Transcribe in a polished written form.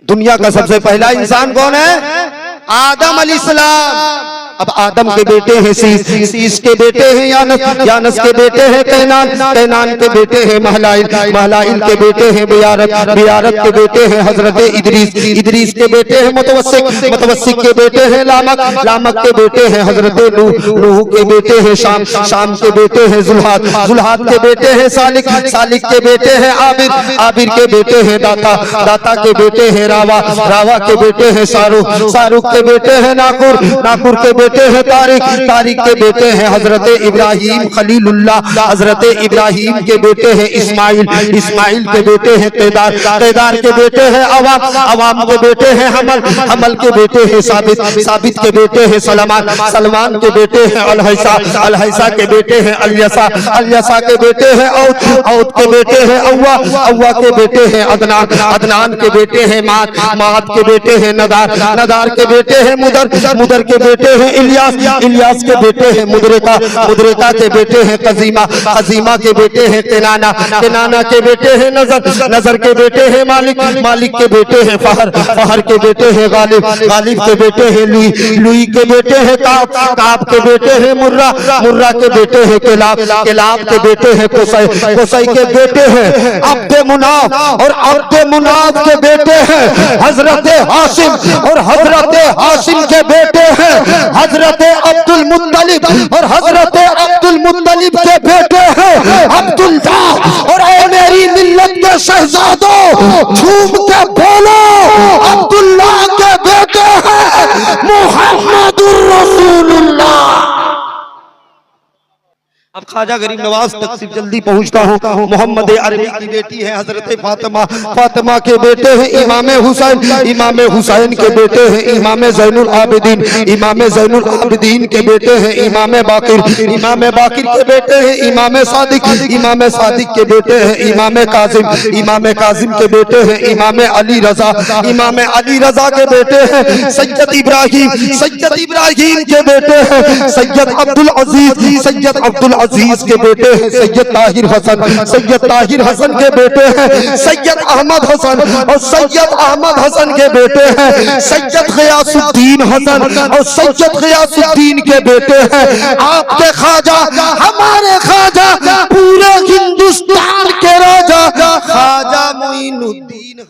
दुनिया का सबसे पहला इंसान कौन है? आदम अलैहिस्सलाम। अब आदम के बेटे हैं शीश, शीश के बेटे हैं यानस, यानस के बेटे हैं कैनान, कैनान के बेटे हैं महलाइल, महलाइल के बेटे हैं बियारत, बियारत के बेटे हैं हजरत इदरीस, इदरीस के बेटे हैं मुतवस्सिक, मुतवस्सिक के बेटे हैं लामक, लामक के बेटे हैं हजरत नूह, नूह के बेटे हैं शाम, शाम के बेटे हैं जुल्हाद, जुल्हाद के बेटे हैं सालिक, सालिक के बेटे हैं आबिर, आबिर के बेटे हैं दाता, दाता के बेटे हैं रावा, रावा के बेटे हैं शाहरुख, शाहरुख के बेटे हैं नाकुर, नाकुर के बेटे हैं तारिक, तारिक के बेटे हैं हजरत इब्राहिम खलीलुल्लाह, हजरत इब्राहिम के बेटे हैं इस्माइल, इस्माइल के बेटे हैं केदार, केदार के बेटे हैं अवाम, अवाम के बेटे हैं हमल, हमल के बेटे हैं साबित, साबित के बेटे हैं सलमान, सलमान के बेटे हैं अलहैसा, अलहैसा के बेटे हैं अलियसा, अलियसा के बेटे हैं औद, औद के बेटे हैं अव्वा, अव्वा के बेटे हैं अदनान, अदनान के बेटे हैं मात, मात के बेटे हैं नदार, नदार के बेटे हैं मुदर, मुदर के बेटे हैं इलियास, इलियास के बेटे हैं मुदरिका, मुदरिका के बेटे हैं कजीमा, कजीमा के बेटे हैं केनाना, केनाना के बेटे हैं नजर, नजर के बेटे हैं मालिक, मालिक के बेटे हैं फहर, फहर के बेटे हैं गालिब, गालिब के बेटे हैं लुई, लुई के बेटे हैं काब, काब के बेटे हैं मुर्रा, मुर्रा के बेटे हैं केलाब, केलाब के बेटे हैं कुसै, कुसै के बेटे हैं अब्दे मुनाफ, और अब्दे मुनाफ के बेटे हैं हजरत हाशिम, और हजरत हाशिम के बेटे हैं हजरत अब्दुल मुत्तलिब, और हजरत अब्दुल मुत्तलिब के बेटे हैं अब्दुल्ला। और ऐ मेरी मिल्लत के शहजादों झूम के बोलो, अब्दुल्ला के बेटे हैं मुहम्मदुर रसूलुल्लाह। अब ख्वाजा गरीब नवाज तक सिर्फ जल्दी पहुंचता हूँ। मोहम्मद अरबी की बेटी है हजरत फातिमा, फातिमा के बेटे हैं इमाम हुसैन, इमाम हुसैन के बेटे हैं इमाम ज़ैनुल आबिदीन, इमाम ज़ैनुल आबिदीन के बेटे हैं इमाम बाकिर, इमाम बाकिर के बेटे हैं इमाम सादिक, इमाम सादिक के बेटे हैं इमाम काजिम, इमाम काजिम के बेटे हैं इमाम अली रजा, इमाम अली रजा के बेटे हैं सैयद इब्राहिम, सैयद इब्राहिम के बेटे हैं सैयद अब्दुल अजीज, सैयद अब्दुल अजीज के बेटे हैं सैयद ताहिर हसन, सैयद ताहिर हसन के बेटे हैं सैयद अहमद हसन, और सैयद अहमद हसन के बेटे हैं सैयद गियासुद्दीन हसन, और सैयद गियासुद्दीन के बेटे हैं आपके ख्वाजा, हमारे ख्वाजा, पूरे हिंदुस्तान के राजा ख्वाजा मोइनुद्दीन।